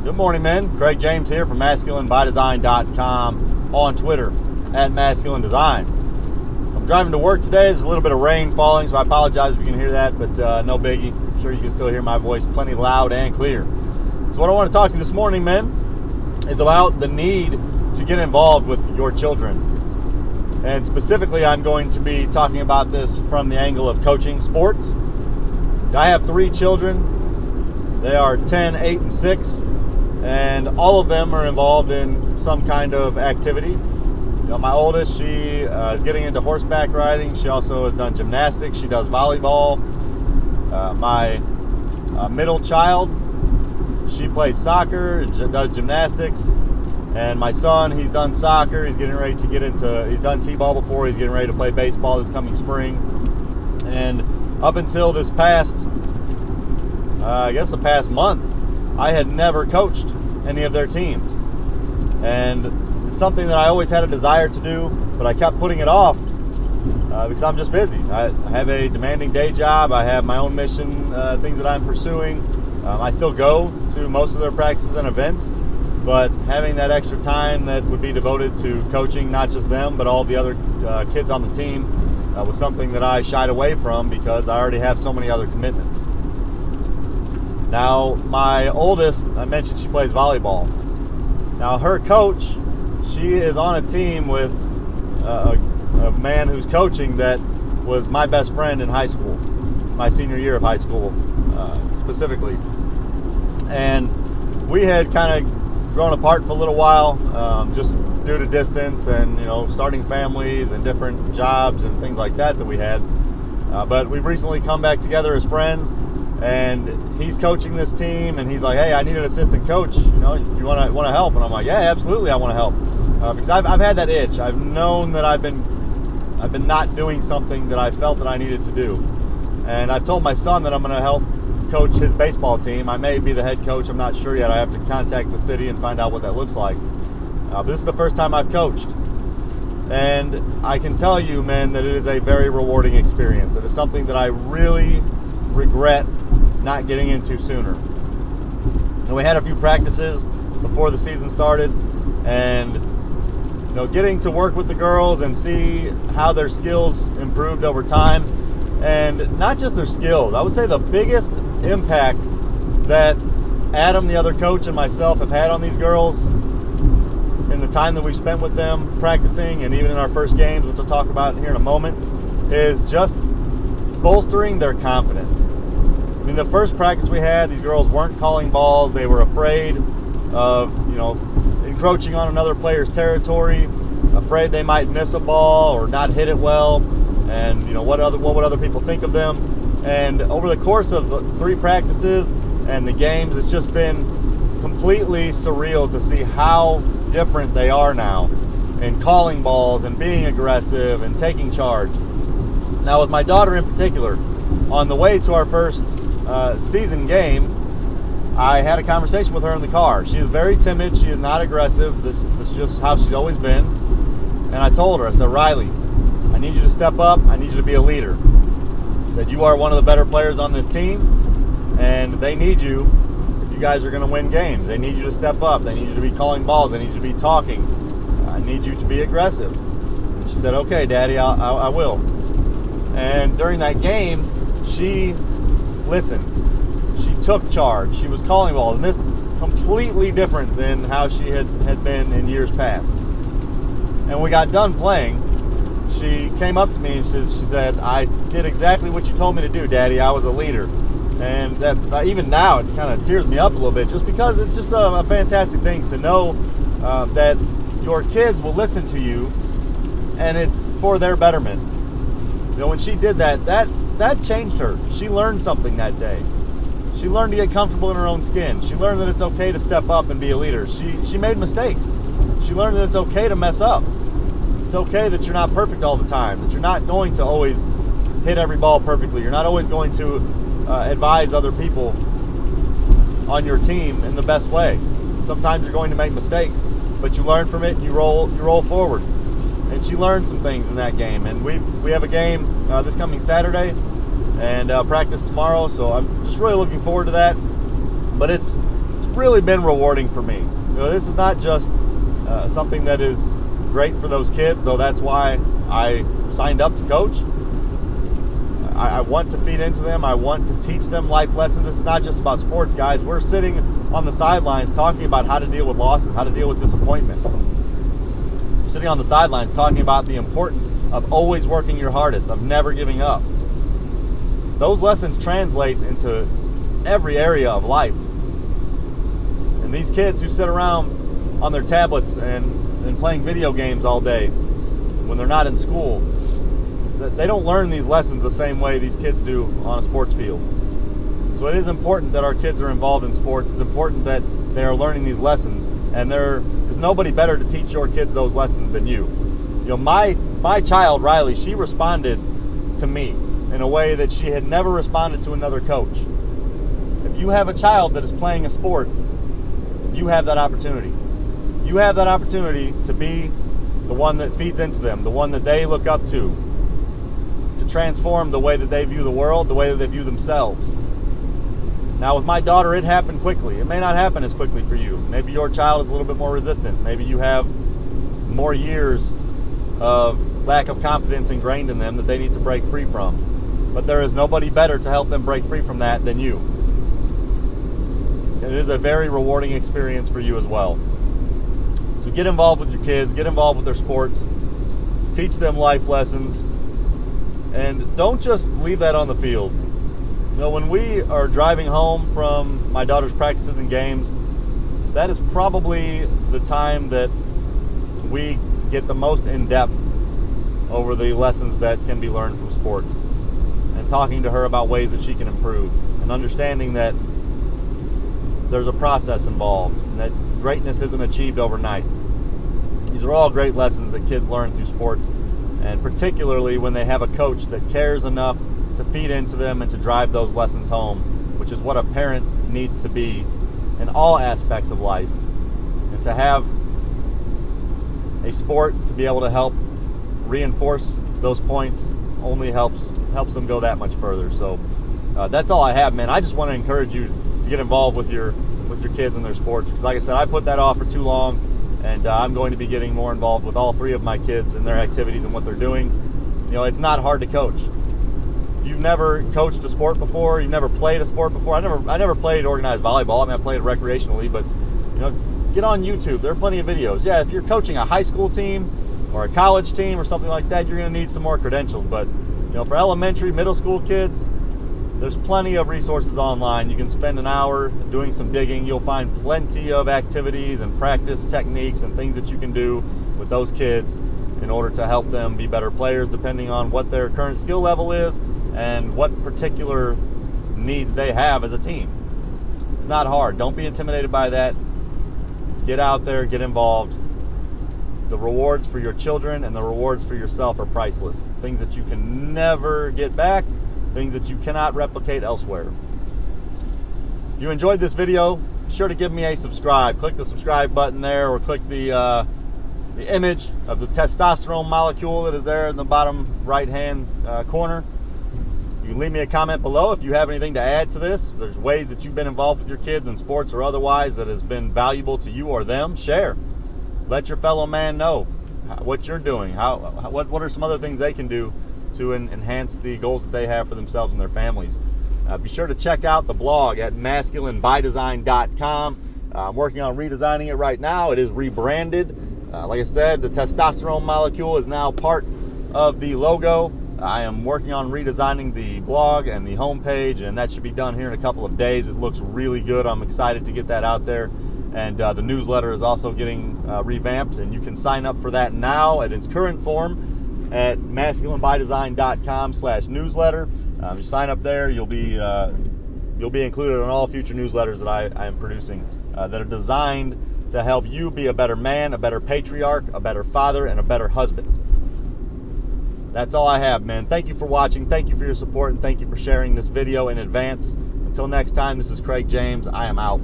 Good morning, men. Craig James here from MasculineByDesign.com, on Twitter at Masculine Design. I'm driving to work today. There's a little bit of rain falling, so I apologize if you can hear that, but no biggie. I'm sure you can still hear my voice plenty loud and clear. So what I want to talk to you this morning, men, is about the need to get involved with your children. And specifically, I'm going to be talking about this from the angle of coaching sports. I have 3 children. They are 10, 8, and 6. And all of them are involved in some kind of activity. You know, my oldest, she is getting into horseback riding. She also has done gymnastics. She does volleyball. My middle child, she plays soccer, does gymnastics. And my son, he's done soccer. He's getting ready to he's done t-ball before. He's getting ready to play baseball this coming spring. And up until this past, the past month, I had never coached any of their teams. And it's something that I always had a desire to do, but I kept putting it off because I'm just busy. I have a demanding day job. I have my own mission, things that I'm pursuing. I still go to most of their practices and events, but having that extra time that would be devoted to coaching not just them, but all the other kids on the team was something that I shied away from because I already have so many other commitments. Now, my oldest, I mentioned she plays volleyball. Now, her coach, she is on a team with a man who's coaching that was my best friend in high school, my senior year of high school specifically. And we had kind of grown apart for a little while, just due to distance and, starting families and different jobs and things like that we had. But we've recently come back together as friends. And he's coaching this team, and he's like, "Hey, I need an assistant coach. If you want to help." And I'm like, "Yeah, absolutely, I want to help," because I've had that itch. I've known that I've been not doing something that I felt that I needed to do, and I've told my son that I'm going to help coach his baseball team. I may be the head coach. I'm not sure yet. I have to contact the city and find out what that looks like. But this is the first time I've coached, and I can tell you, man, that it is a very rewarding experience. It is something that I really regret not getting into sooner. And we had a few practices before the season started, and getting to work with the girls and see how their skills improved over time, and not just their skills. I would say the biggest impact that Adam, the other coach, and myself have had on these girls in the time that we spent with them practicing, and even in our first games, which I'll talk about here in a moment, is just bolstering their confidence. I mean, the first practice we had, these girls weren't calling balls. They were afraid of, encroaching on another player's territory, afraid they might miss a ball or not hit it well, and, what would other people think of them. And over the course of the 3 practices and the games, it's just been completely surreal to see how different they are now in calling balls and being aggressive and taking charge. Now, with my daughter in particular, on the way to our first season game, I had a conversation with her in the car. She is very timid. She is not aggressive. This is just how she's always been. And I told her, I said, "Riley, I need you to step up. I need you to be a leader." I said, "You are one of the better players on this team, and they need you if you guys are going to win games. They need you to step up. They need you to be calling balls. They need you to be talking. I need you to be aggressive." And she said, "Okay, Daddy, I will." And during that game, she listened. She took charge. She was calling balls, and this completely different than how she had been in years past. And when we got done playing, she came up to me and she said, "I did exactly what you told me to do, Daddy. I was a leader." And that even now it kind of tears me up a little bit, just because it's just a fantastic thing to know that your kids will listen to you, and it's for their betterment. When she did that changed her. She learned something that day. She learned to get comfortable in her own skin. She learned that it's okay to step up and be a leader. She made mistakes. She learned that it's okay to mess up. It's okay that you're not perfect all the time, that you're not going to always hit every ball perfectly. You're not always going to advise other people on your team in the best way. Sometimes you're going to make mistakes, but you learn from it and you roll forward. And she learned some things in that game. And we have a game this coming Saturday and practice tomorrow, so I'm just really looking forward to that. But it's really been rewarding for me. This is not just something that is great for those kids, though that's why I signed up to coach. I want to feed into them. I want to teach them life lessons. This is not just about sports, guys. We're sitting on the sidelines talking about how to deal with losses, how to deal with disappointment. We're sitting on the sidelines talking about the importance of always working your hardest, of never giving up. Those lessons translate into every area of life. And these kids who sit around on their tablets and playing video games all day when they're not in school, they don't learn these lessons the same way these kids do on a sports field. So it is important that our kids are involved in sports. It's important that they are learning these lessons, and there is nobody better to teach your kids those lessons than you. My child, Riley, she responded to me in a way that she had never responded to another coach. If you have a child that is playing a sport, you have that opportunity. You have that opportunity to be the one that feeds into them, the one that they look up to transform the way that they view the world, the way that they view themselves. Now, with my daughter, it happened quickly. It may not happen as quickly for you. Maybe your child is a little bit more resistant. Maybe you have more years of lack of confidence ingrained in them that they need to break free from. But there is nobody better to help them break free from that than you. It is a very rewarding experience for you as well. So get involved with your kids, get involved with their sports, teach them life lessons, and don't just leave that on the field. When we are driving home from my daughter's practices and games, that is probably the time that we get the most in-depth over the lessons that can be learned from sports, and talking to her about ways that she can improve, and understanding that there's a process involved, and that greatness isn't achieved overnight. These are all great lessons that kids learn through sports, and particularly when they have a coach that cares enough to feed into them and to drive those lessons home, which is what a parent needs to be in all aspects of life. And to have a sport to be able to help reinforce those points only helps them go that much further. So that's all I have, man. I just want to encourage you to get involved with your kids and their sports, because like I said, I put that off for too long. And I'm going to be getting more involved with all three of my kids and their activities and what they're doing. It's not hard to coach. If you've never coached a sport before, you've never played a sport before. I never played organized volleyball. I played recreationally, but get on YouTube. There are plenty of videos. Yeah, if you're coaching a high school team or a college team or something like that, you're going to need some more credentials. But for elementary, middle school kids, there's plenty of resources online. You can spend an hour doing some digging. You'll find plenty of activities and practice techniques and things that you can do with those kids in order to help them be better players, depending on what their current skill level is and what particular needs they have as a team. It's not hard. Don't be intimidated by that. Get out there, get involved. The rewards for your children and the rewards for yourself are priceless. Things that you can never get back, things that you cannot replicate elsewhere. If you enjoyed this video, be sure to give me a subscribe. Click the subscribe button there, or click the image of the testosterone molecule that is there in the bottom right hand corner. You can leave me a comment below if you have anything to add to this. There's ways that you've been involved with your kids in sports or otherwise that has been valuable to you or them. Share. Let your fellow man know what you're doing. What are some other things they can do to enhance the goals that they have for themselves and their families. Be sure to check out the blog at masculinebydesign.com. I'm working on redesigning it right now. It is rebranded. Like I said, the testosterone molecule is now part of the logo. I am working on redesigning the blog and the homepage, and that should be done here in a couple of days. It looks really good. I'm excited to get that out there. And the newsletter is also getting revamped, and you can sign up for that now at its current form at masculinebydesign.com/newsletter. Just sign up there. You'll be included on all future newsletters that I am producing that are designed to help you be a better man, a better patriarch, a better father, and a better husband. That's all I have, man. Thank you for watching. Thank you for your support, and thank you for sharing this video in advance. Until next time, this is Craig James. I am out.